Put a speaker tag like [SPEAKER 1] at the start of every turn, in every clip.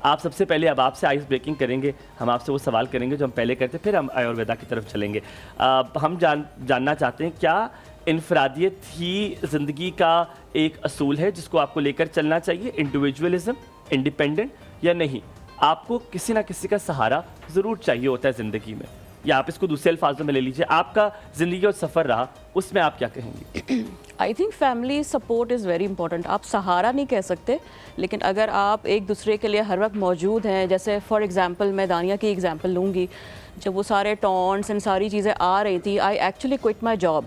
[SPEAKER 1] आप सबसे पहले अब आपसे आइस ब्रेकिंग करेंगे, हम आपसे वो सवाल करेंगे जो हम पहले करते, फिर हम आयुर्वेदा की तरफ चलेंगे। हम जानना चाहते हैं, क्या इनफरादियत ही ज़िंदगी का एक असूल है जिसको आपको लेकर चलना चाहिए, इंडिविजुअलिज्म, इंडिपेंडेंट, या नहीं आपको किसी ना किसी का सहारा ज़रूर चाहिए होता है ज़िंदगी में? या आप इसको दूसरे अल्फाजों में ले लीजिए, आपका ज़िंदगी का सफ़र रहा उसमें आप क्या कहेंगी?
[SPEAKER 2] I think family support is very important. आप सहारा नहीं कह सकते, लेकिन अगर आप एक दूसरे के लिए हर वक्त मौजूद हैं, जैसे फॉर एग्जांपल मैं दानिया की एग्जांपल लूँगी, जब वो सारे टॉन्ट्स एंड सारी चीज़ें आ रही थी, I actually quit my job,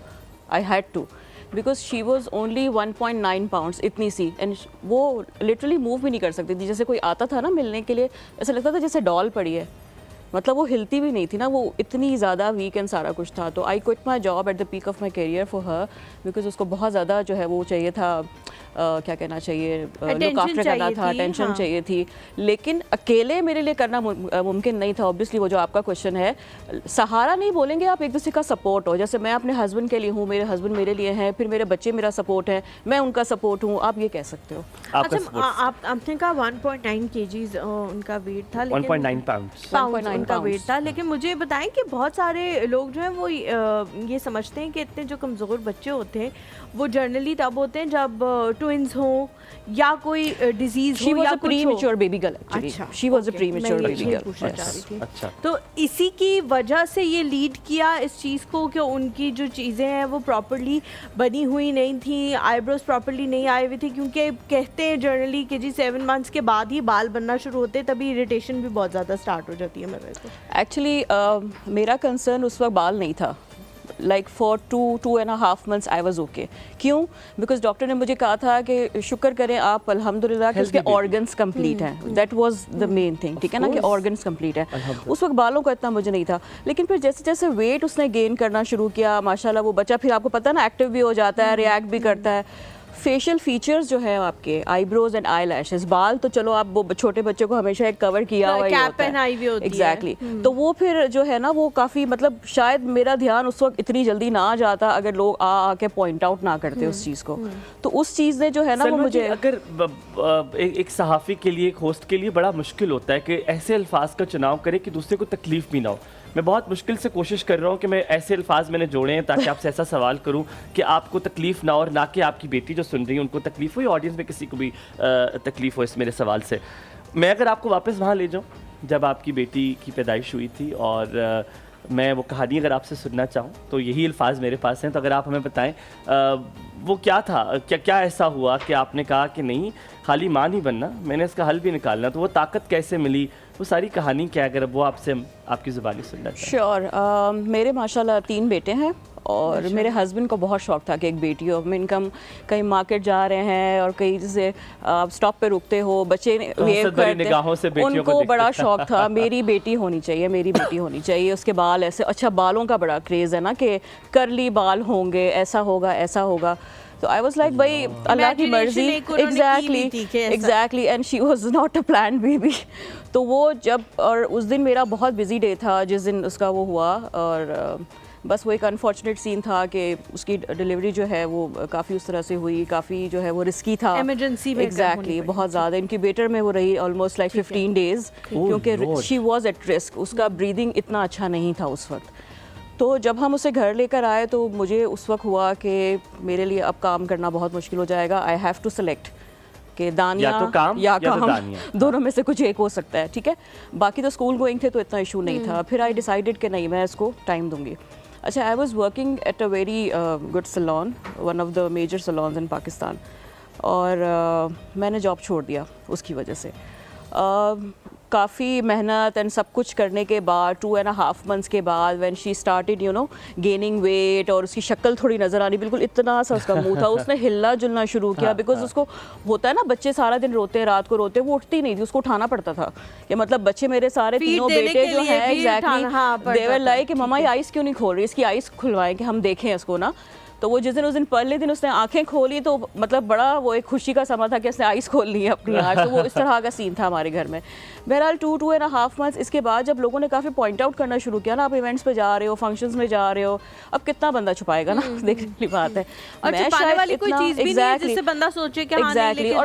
[SPEAKER 2] I had to, because she was only 1.9 pounds, इतनी सी, एंड वो लिटरली मूव भी नहीं कर सकती थी। जैसे कोई आता था ना मिलने के लिए, ऐसा लगता था जैसे डॉल पड़ी है, मतलब वो हिलती भी नहीं थी ना, वो इतनी ज़्यादा वीक एंड सारा कुछ था। तो I quit my job at the peak of my career for her, because उसको बहुत ज़्यादा जो है वो चाहिए था, क्या कहना चाहिए, लुक आफ्टर करना था, अटेंशन चाहिए थी। लेकिन अकेले मेरे लिए करना मुमकिन नहीं था। ऑब्वियसली वो जो आपका क्वेश्चन है, सहारा नहीं बोलेंगे आप, एक दूसरे का सपोर्ट हो। जैसे मैं अपने हस्बैंड के लिए हूँ, मेरे हस्बैंड मेरे लिए हैं, फिर मेरे बच्चे मेरा सपोर्ट है, मैं उनका सपोर्ट हूँ, आप ये कह सकते हो।
[SPEAKER 3] अच्छा, आपने कहा 1.9 kgs उनका वेट था,
[SPEAKER 1] 1.9 पाउंड
[SPEAKER 3] उनका वेट था, लेकिन मुझे बताएं कि बहुत सारे लोग जो हैं वो ये समझते हैं कि इतने जो कमज़ोर बच्चे होते हैं वो जनरली तब होते हैं जब ट्विंस हो या कोई डिजीज हो या कुछ हो।
[SPEAKER 2] प्रीमेच्योर बेबी गर्ल,
[SPEAKER 3] अच्छा,
[SPEAKER 2] she was a premature baby girl.
[SPEAKER 3] पूछना चाह रही थी।
[SPEAKER 1] अच्छा,
[SPEAKER 3] तो इसी की वजह से ये लीड किया इस चीज़ को कि उनकी जो चीज़ें हैं वो प्रॉपर्ली बनी हुई नहीं थी, आईब्रोज प्रॉपर्ली नहीं आई हुई थी, क्योंकि कहते हैं जनरली कि जी 7 मंथ्स के बाद ही बाल बनना शुरू होते, तभी इरिटेशन भी बहुत ज़्यादा स्टार्ट हो जाती है मेरे को।
[SPEAKER 2] एक्चुअली मेरा कंसर्न उस वक्त बाल नहीं था, like for 2.5 months I was okay. क्यों? बिकॉज डॉक्टर ने मुझे कहा था कि शुक्र करें आप अल्हम्दुलिल्लाह कि उसके ऑर्गन्स कंप्लीट हैं, that was the main thing, ठीक है ना, कि ऑर्गन्स कंप्लीट है। उस वक्त बालों का इतना मुझे नहीं था, लेकिन फिर जैसे जैसे वेट उसने गेन करना शुरू किया, माशाल्लाह वो बच्चा फिर आपको पता है ना एक्टिव भी हो जाता है, रिएक्ट भी करता है। फेशियल फीचर्स जो है आपके, आईब्रोज एंड आई लैशेस, बाल तो चलो आप वो छोटे बच्चे को हमेशा एक कवर किया हुआ ही होता है, एग्जैक्टली। तो वो फिर जो है ना वो काफ़ी, मतलब शायद मेरा ध्यान उस वक्त इतनी जल्दी ना आ जाता अगर लोग आके पॉइंट आउट ना करते उस चीज़ को। तो उस चीज़ ने जो है ना वो मुझे,
[SPEAKER 1] अगर एक सहाफ़ी के लिए, एक होस्ट के लिए बड़ा मुश्किल होता है कि ऐसे अल्फाज का चुनाव करे कि दूसरे को तकलीफ भी ना हो। मैं बहुत मुश्किल से कोशिश कर रहा हूँ कि मैं ऐसे अल्फाज मैंने जोड़े हैं ताकि आपसे ऐसा सवाल करूँ कि आपको तकलीफ़ ना हो, और ना कि आपकी बेटी जो सुन रही है उनको तकलीफ़ हो, या ऑडियंस में किसी को भी तकलीफ़ हो इस मेरे सवाल से। मैं अगर आपको वापस वहाँ ले जाऊँ जब आपकी बेटी की पैदाइश हुई थी, और मैं वो कहानी अगर आपसे सुनना चाहूँ तो यही अल्फाज मेरे पास हैं, तो अगर आप हमें बताएं वो क्या था, क्या ऐसा हुआ कि आपने कहा कि नहीं खाली माँ नहीं बनना, मैंने इसका हल भी निकालना, तो वो ताकत कैसे मिली, वो सारी कहानी क्या, अगर वो आपसे आपकी ज़ुबानी सुनना चाहें।
[SPEAKER 2] श्योर। मेरे माशाल्लाह 3 बेटे हैं, और मेरे हस्बैंड को बहुत शौक था कि एक बेटी हो। मैं इनकम कहीं मार्केट जा रहे हैं और कहीं जैसे आप स्टॉप पे रुकते हो, बच्चे वेव करते हैं, उनको बड़ा शौक था मेरी बेटी होनी चाहिए, मेरी बेटी होनी चाहिए, उसके बाल ऐसे, अच्छा बालों का बड़ा क्रेज़ है ना कि करली बाल होंगे, ऐसा होगा ऐसा होगा। तो आई वॉज लाइक भाई अल्लाह की मर्जी, exactly, and she was not a plan baby. तो वो जब, और उस दिन मेरा बहुत बिजी डे था जिस दिन उसका वो हुआ, और बस वो एक अनफॉर्चुनेट सीन था कि उसकी डिलीवरी जो है वो काफ़ी उस तरह से हुई, काफ़ी जो है वो रिस्की था,
[SPEAKER 3] इमरजेंसी में,
[SPEAKER 2] एग्जैक्टली, बहुत ज़्यादा। इनक्यूबेटर में वो रही ऑलमोस्ट लाइक 15 डेज़, क्योंकि शी वॉज एट रिस्क, उसका ब्रीदिंग इतना अच्छा नहीं था उस वक्त। तो जब हम उसे घर लेकर आए तो मुझे उस वक्त हुआ कि मेरे लिए अब काम करना बहुत मुश्किल हो जाएगा, आई हैव टू सेलेक्ट कि दानिया
[SPEAKER 1] या तो काम या तो दानिया,
[SPEAKER 2] दोनों में से कुछ एक हो सकता है, ठीक है। बाकी तो स्कूल गोइंग थे तो इतना इशू नहीं था। फिर आई डिसाइडेड कि नहीं, मैं इसको टाइम दूंगी। अच्छा, I was working at a very good salon, one of the major salons in Pakistan, और मैंने जॉब छोड़ दिया उसकी वजह से। काफ़ी मेहनत एंड सब कुछ करने के बाद 2.5 मंथ्स के बाद when she started you know gaining weight, और उसकी शक्ल थोड़ी नज़र आनी, बिल्कुल इतना सा उसका मुंह था, उसने हिलना जुलना शुरू किया, बिकॉज उसको होता है ना, बच्चे सारा दिन रोते हैं, रात को रोते, वो उठती नहीं थी, उसको उठाना पड़ता था। कि मतलब बच्चे मेरे सारे तीनों बेटे जो हैं, एग्जैक्टली, दे वर लाइक कि मम्मा ये आइस क्यों नहीं खोल रही, इसकी आइस खुलवाएं कि हम देखें इसको ना। तो वो जिस दिन, उस दिन पहले दिन उसने आंखें खोली तो मतलब बड़ा वो एक खुशी का समा था कि उसने आइस खोल ली है अपनी आज। तो वो इस तरह का सीन था हमारे घर में। बहरहाल 2.5 मंथ्स इसके बाद जब लोगों ने काफ़ी पॉइंट आउट करना शुरू किया ना, आप इवेंट्स पे जा रहे हो, फंक्शंस में जा रहे हो, अब कितना बंदा छुपाएगा ना, देखने वाली बात है।
[SPEAKER 3] और छुपाने वाली कोई चीज़ भी नहीं है जिससे बंदा सोचे कि हाँ, नहीं, लेकिन